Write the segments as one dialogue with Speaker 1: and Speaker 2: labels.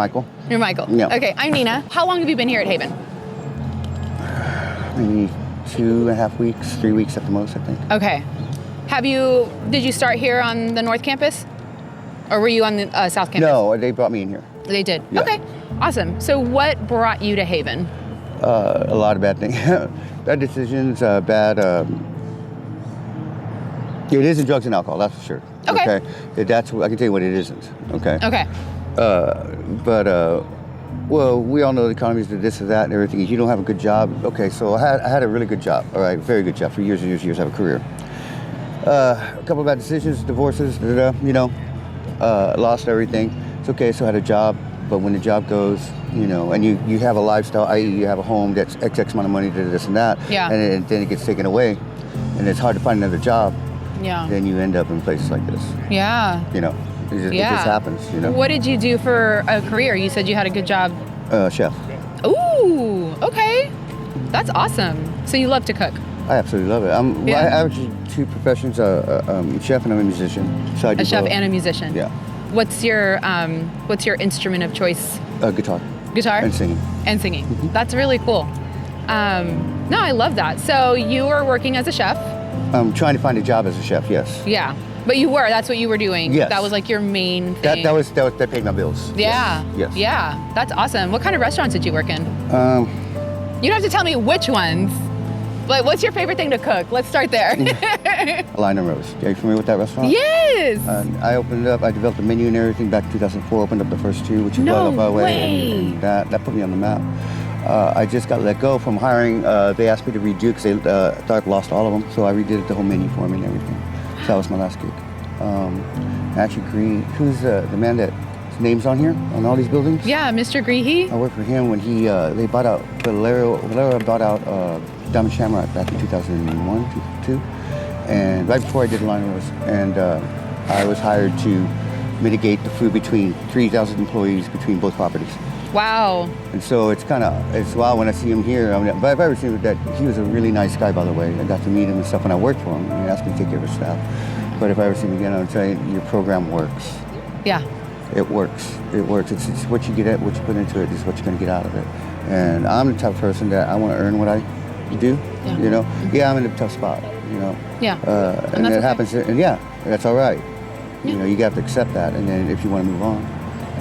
Speaker 1: Michael.
Speaker 2: You're Michael.
Speaker 1: Yeah.
Speaker 2: Okay, I'm Nina. How long have you been here at Haven?
Speaker 1: Maybe 2.5 weeks, 3 weeks at the most, I think.
Speaker 2: Okay. Did you start here on the North Campus? Or were you on the South Campus?
Speaker 1: No, they brought me in here.
Speaker 2: They did?
Speaker 1: Yeah.
Speaker 2: Okay, awesome. So what brought you to Haven?
Speaker 1: A lot of bad things. Bad decisions, it isn't drugs and alcohol, that's for sure.
Speaker 2: Okay.
Speaker 1: That's, I can tell you what it isn't, okay?
Speaker 2: Okay.
Speaker 1: Well, we all know the economy is this or that and everything. You don't have a good job. Okay, so I had a really good job, all right, very good job for years and years and years. I have a career. A couple of bad decisions, divorces, lost everything. It's okay, so I had a job, but when the job goes, and you have a lifestyle, i.e. you have a home that's X amount of money to this and that,
Speaker 2: yeah.
Speaker 1: and then it gets taken away, and it's hard to find another job,
Speaker 2: yeah.
Speaker 1: then you end up in places like this.
Speaker 2: Yeah.
Speaker 1: It just happens,
Speaker 2: What did you do for a career? You said you had a good job.
Speaker 1: Chef.
Speaker 2: Ooh, okay. That's awesome. So you love to cook?
Speaker 1: I absolutely love it. I actually two professions, chef and I'm a musician. So I do
Speaker 2: a chef
Speaker 1: both.
Speaker 2: And a musician.
Speaker 1: Yeah.
Speaker 2: What's your instrument of choice?
Speaker 1: Guitar.
Speaker 2: Guitar?
Speaker 1: And singing.
Speaker 2: And singing.
Speaker 1: Mm-hmm.
Speaker 2: That's really cool. No, I love that. So you were working as a chef?
Speaker 1: I'm trying to find a job as a chef, yes.
Speaker 2: Yeah. But that's what you were doing?
Speaker 1: Yes.
Speaker 2: That was like your main thing?
Speaker 1: That paid my bills.
Speaker 2: Yeah.
Speaker 1: Yes.
Speaker 2: Yeah. That's awesome. What kind of restaurants did you work in? You don't have to tell me which ones. Like, what's your favorite thing to cook? Let's start there.
Speaker 1: Line and Rose. Are you familiar with that restaurant?
Speaker 2: Yes.
Speaker 1: I developed a menu and everything back in 2004, opened up the first two, which is well up our way. And that put me on the map. I just got let go from hiring. They asked me to redo because they thought I'd lost all of them. So I redid the whole menu for me and everything. So that was my last gig. Actually, Green, who's the man that his name's on here, on all these buildings?
Speaker 2: Yeah, Mr. Greehey.
Speaker 1: I worked for him when they bought out, Valero bought out Diamond Shamrock back in 2001, 2002. And right before I did Line Rose. And I was hired to mitigate the food between 3,000 employees between both properties.
Speaker 2: Wow.
Speaker 1: And so it's wild when I see him here. But I've ever seen that he was a really nice guy, by the way. I got to meet him and stuff when I worked for him. He asked me to take care of his staff. But if I ever see him again, I'll tell you, your program works.
Speaker 2: Yeah.
Speaker 1: It works. It works. It's what you what you put into it is what you're going to get out of it. And I'm the type of person that I want to earn what I do. Yeah. Yeah, I'm in a tough spot.
Speaker 2: Yeah.
Speaker 1: And that happens. And that's all right.
Speaker 2: Yeah.
Speaker 1: You have to accept that. And then if you want to move on.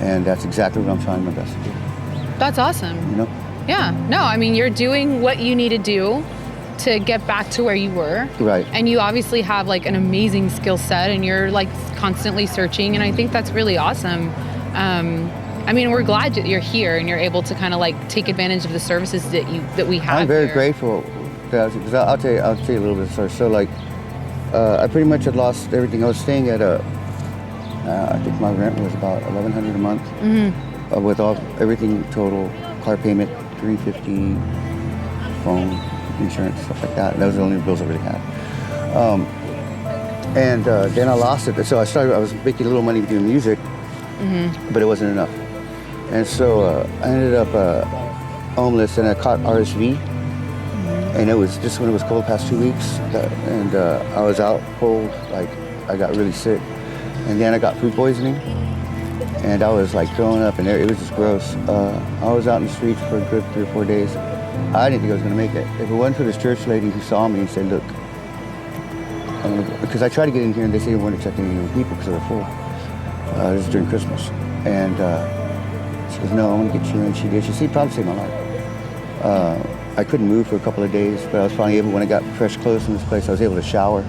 Speaker 1: And that's exactly what I'm trying my best to do.
Speaker 2: That's awesome. Yeah. No, I mean, you're doing what you need to do to get back to where you were.
Speaker 1: Right.
Speaker 2: And you obviously have like an amazing skill set and you're like constantly searching. And I think that's really awesome. I mean, we're glad that you're here and you're able to kind of like take advantage of the services that we have.
Speaker 1: I'm very
Speaker 2: here.
Speaker 1: grateful because I'll tell you a little bit of story. So like, I pretty much had lost everything. I was staying at I think my rent was about $1,100 a month, with everything total, car payment $350, phone, insurance, stuff like that. That was the only bills I really had. And then I lost it. So I was making a little money doing music, but it wasn't enough. And so I ended up homeless, and I caught RSV. And it was just when it was cold past 2 weeks, and I was out cold, like I got really sick. And then I got food poisoning, and I was like throwing up, and it was just gross. I was out in the streets for a good 3 or 4 days. I didn't think I was going to make it. If it wasn't for this church lady who saw me and said, look, because I tried to get in here, and they said they wanted to check in with people because they were full. This was during Christmas. And she goes, no, I want to get you in. She did. She probably saved my life. I couldn't move for a couple of days, but I was finally able, when I got fresh clothes from this place, I was able to shower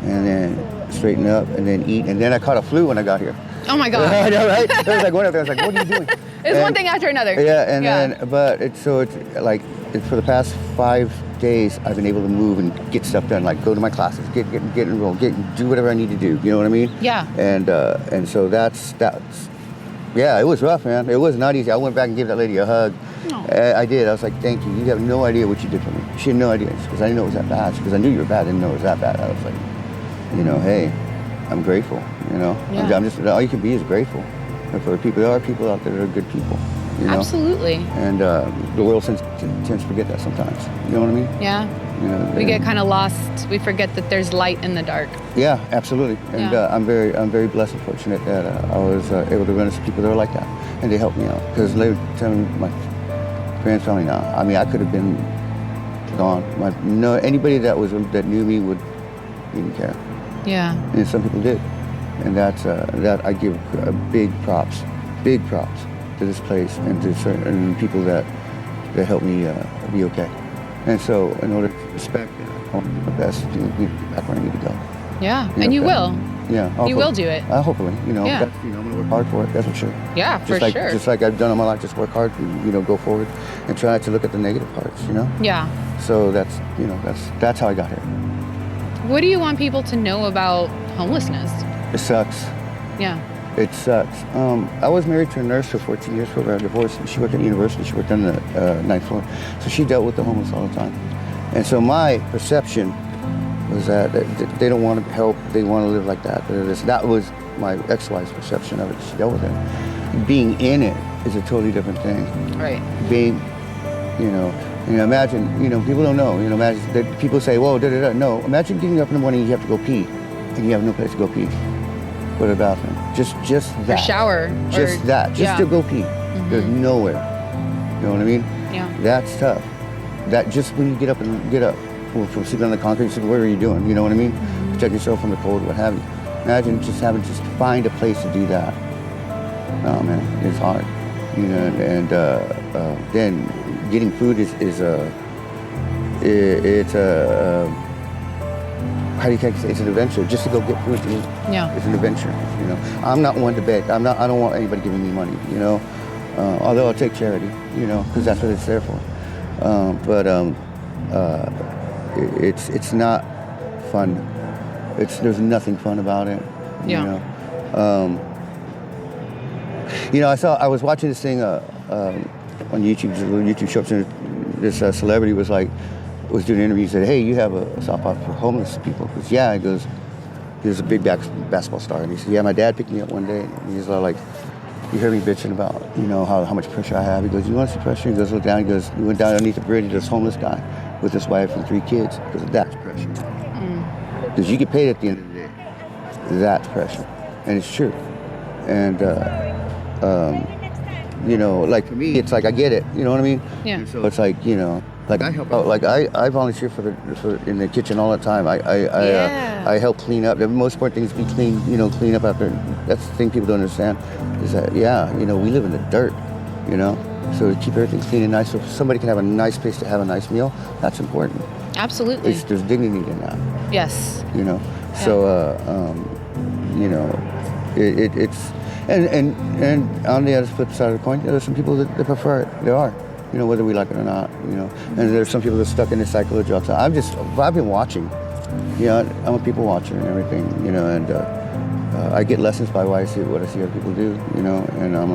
Speaker 1: and then straighten up and then eat. And then I caught a flu when I got here.
Speaker 2: Oh my God.
Speaker 1: I know, right? I was like, what are you doing?
Speaker 2: It's one thing after another.
Speaker 1: Yeah, then, but it's like, for the past 5 days, I've been able to move and get stuff done, like go to my classes, get enrolled, do whatever I need to do. You know what I mean?
Speaker 2: Yeah.
Speaker 1: And so that's it was rough, man. It was not easy. I went back and gave that lady a hug. I did. I was like, thank you. You have no idea what you did for me. She had no idea, because I didn't know it was that bad. Because I knew you were bad. I didn't know it was that bad. I was like, hey, I'm grateful.
Speaker 2: Yeah.
Speaker 1: I'm just, all you can be is grateful. And for people, there are people out there that are good people. You know?
Speaker 2: Absolutely.
Speaker 1: And the world tends to forget that sometimes. You know what I mean?
Speaker 2: Yeah.
Speaker 1: You know,
Speaker 2: We get kind of lost. We forget that there's light in the dark.
Speaker 1: Yeah, absolutely. And
Speaker 2: Yeah.
Speaker 1: I'm very blessed and fortunate that I was able to run into people that were like that, and they helped me out. Because they were telling me, my friends telling me, I mean, I could have been gone. Anybody that knew me didn't care.
Speaker 2: Yeah.
Speaker 1: And some people did, and that I give big props to this place and to certain people that helped me be okay. And so, in order to respect that, I want to do my best to get back where I need to go.
Speaker 2: Yeah. And you will.
Speaker 1: Yeah.
Speaker 2: You will do it.
Speaker 1: Hopefully,
Speaker 2: Yeah.
Speaker 1: I'm gonna work hard for it. That's for sure.
Speaker 2: Yeah, for sure.
Speaker 1: Just like I've done all my life, just work hard, and, go forward, and try not to look at the negative parts.
Speaker 2: Yeah.
Speaker 1: So that's how I got here.
Speaker 2: What do you want people to know about homelessness?
Speaker 1: It sucks.
Speaker 2: Yeah.
Speaker 1: It sucks. I was married to a nurse for 14 years before I got divorced. She worked at university. She worked on the 9th floor. So she dealt with the homeless all the time. And so my perception was that they don't want to help. They want to live like that. That was my ex-wife's perception of it. She dealt with it. Being in it is a totally different thing.
Speaker 2: Right.
Speaker 1: Being, imagine, people don't know. Imagine that people say, whoa, da-da-da. No, imagine getting up in the morning and you have to go pee, and you have no place to go pee. Go to the bathroom. Just that.
Speaker 2: Or shower.
Speaker 1: Just that. Just to go pee.
Speaker 2: Mm-hmm.
Speaker 1: There's nowhere. You know what I mean?
Speaker 2: Yeah.
Speaker 1: That's tough. That just when you get up, from sleeping on the concrete, so what are you doing? You know what I mean?
Speaker 2: Mm-hmm.
Speaker 1: Protect yourself from the cold, what have you. Imagine just having to find a place to do that. Oh man, it's hard. And then getting food is how do you say, it's an adventure. Just to go get food to eat.
Speaker 2: Yeah.
Speaker 1: It's an adventure. I'm not one to beg. I don't want anybody giving me money. Although I'll take charity. Because that's what it's there for. It's not fun. There's nothing fun about it.
Speaker 2: Yeah.
Speaker 1: I was watching this thing on YouTube, this little YouTube show. This celebrity was doing an interview. He said, "Hey, you have a soft spot for homeless people?" He goes, "Yeah." He goes, he was a big basketball star, and he said, "Yeah, my dad picked me up one day, and he's like, you heard me bitching about, how much pressure I have." He goes, "You want to see pressure?" He goes, "Look down." He goes, "We went down underneath the bridge, this homeless guy with his wife and 3 kids." He goes, "That's pressure." Because you get paid at the end of the day. That's pressure, and it's true. And for me, it's like I get it. You know what I mean?
Speaker 2: Yeah.
Speaker 1: And so it's like I help out. I volunteer in the kitchen all the time. I help clean up. The most important thing is be clean. Clean up after. That's the thing people don't understand. Is that we live in the dirt. So to keep everything clean and nice, so somebody can have a nice place to have a nice meal. That's important.
Speaker 2: Absolutely.
Speaker 1: There's dignity in that.
Speaker 2: Yes.
Speaker 1: So it's and on the other flip side of the coin, there's some people that prefer it. There are. Whether we like it or not, and there's some people that are stuck in the cycle of drugs. I've been watching, I'm a people watcher and everything, and I get lessons by what I see other people do, and I'm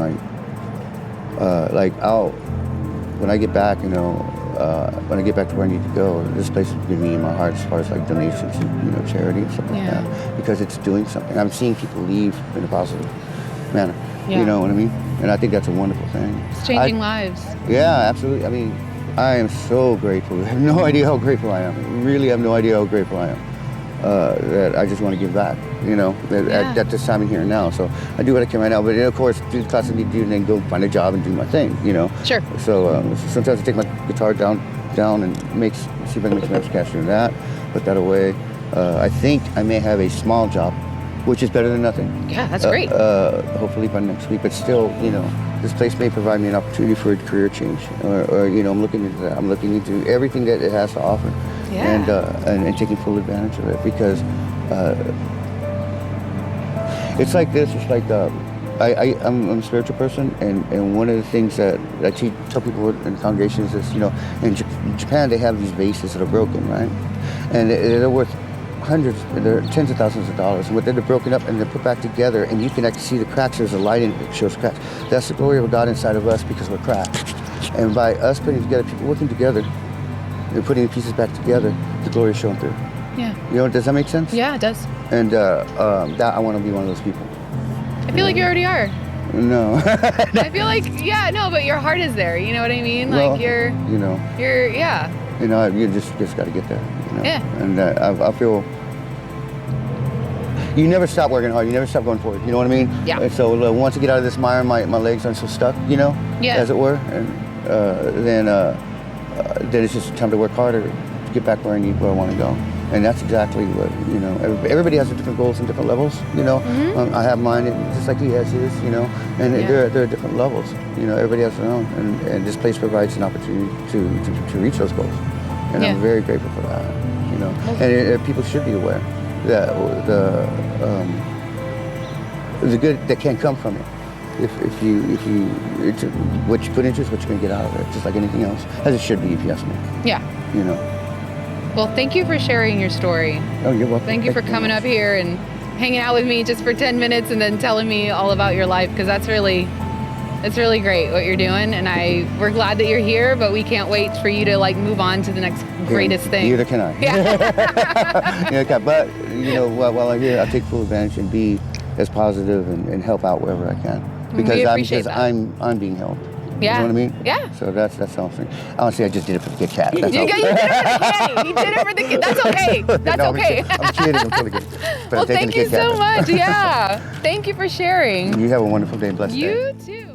Speaker 1: when I get back, when I get back to where I need to go, this place is giving me in my heart as far as donations, charity and stuff like that, because it's doing something. I'm seeing people leave in a positive manner.
Speaker 2: Yeah.
Speaker 1: You know what I mean? And I think that's a wonderful thing.
Speaker 2: It's changing lives.
Speaker 1: Yeah, absolutely. I mean, I am so grateful. I have no idea how grateful I am. Really have no idea how grateful I am. That I just want to give back, at this time in here and now. So I do what I can right now. But of course, do the class I need to do and then go find a job and do my thing,
Speaker 2: Sure.
Speaker 1: So sometimes I take my guitar down and see if I can make some extra cash doing that, put that away. I think I may have a small job, which is better than nothing.
Speaker 2: Yeah, that's great.
Speaker 1: Hopefully by next week, but still, this place may provide me an opportunity for a career change, or I'm looking into that. I'm looking into everything that it has to offer, and taking full advantage of it, because it's like this. It's like I'm a spiritual person, and one of the things that I tell people in congregations is, in Japan they have these vases that are broken, right, and they're worth they're tens of thousands of dollars. And they're broken up and they're put back together, and you can actually see the cracks. There's a light in it that shows cracks. That's the glory of God inside of us, because we're cracked. And by us putting together, people working together, and putting the pieces back together, the glory is showing through.
Speaker 2: Yeah.
Speaker 1: Does that make sense?
Speaker 2: Yeah, it does.
Speaker 1: And that I want to be one of those people.
Speaker 2: I feel like you already are.
Speaker 1: No.
Speaker 2: I feel like, yeah, no, but your heart is there. You know what I mean?
Speaker 1: Well,
Speaker 2: Like you're, yeah.
Speaker 1: You just got to get there.
Speaker 2: Yeah.
Speaker 1: And I feel you never stop working hard. You never stop going forward. You know what I mean?
Speaker 2: Yeah.
Speaker 1: And so once I get out of this mire, my legs aren't so stuck.
Speaker 2: Yeah.
Speaker 1: As it were. And then it's just time to work harder to get back where I want to go. And that's exactly what, everybody has different goals and different levels, I have mine, just like he has his, and there are different levels, everybody has their own, and this place provides an opportunity to reach those goals. And I'm very grateful for that, and people should be aware that the good that can come from it. If you what you put into is what you're going to get out of it, just like anything else, as it should be, if you ask me.
Speaker 2: Yeah. Well, thank you for sharing your story.
Speaker 1: Oh, you're welcome.
Speaker 2: Thank you for coming up here and hanging out with me just for 10 minutes and then telling me all about your life, because it's really great what you're doing, and we're glad that you're here, but we can't wait for you to move on to the next greatest thing.
Speaker 1: Neither can I.
Speaker 2: Yeah.
Speaker 1: But while I'm here, I take full advantage and be as positive and help out wherever I can, because I'm being helped.
Speaker 2: Yeah.
Speaker 1: You know what I mean?
Speaker 2: Yeah.
Speaker 1: So that's something. Honestly, I just did it for the Kit Kat.
Speaker 2: You did it for the kitty. You did it for the kitty. That's okay. That's okay.
Speaker 1: I'm kidding. I'm totally kidding.
Speaker 2: Well, thank you so much. Yeah. Thank you for sharing.
Speaker 1: You have a wonderful day. Blessed day.
Speaker 2: You too.